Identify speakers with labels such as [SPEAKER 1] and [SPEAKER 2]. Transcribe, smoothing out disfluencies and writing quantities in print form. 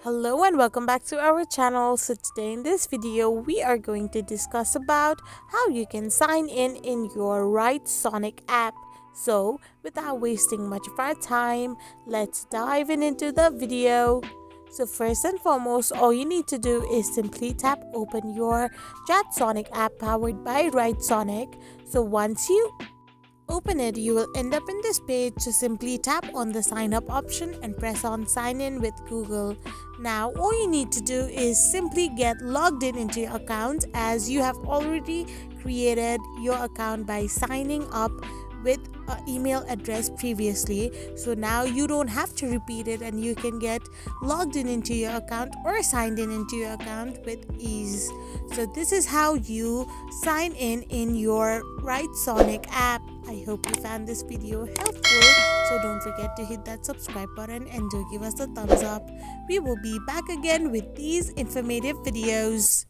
[SPEAKER 1] Hello and welcome back to our channel. So today in this video we are going to discuss about how you can sign in your WriteSonic app. So without wasting much of our time, let's dive into the video. So first and foremost, all you need to do is simply tap open your ChatSonic app powered by WriteSonic. So once you open it, you will end up in this page. So simply tap on the sign up option and press on sign in with Google. Now all you need to do is simply get logged in into your account, as you have already created your account by signing up with an email address previously. So now you don't have to repeat it and you can get logged in into your account or signed in into your account with ease. So this is how you sign in your WriteSonic app. I hope you found this video helpful, so don't forget to hit that subscribe button and do give us a thumbs up. We will be back again with these informative videos.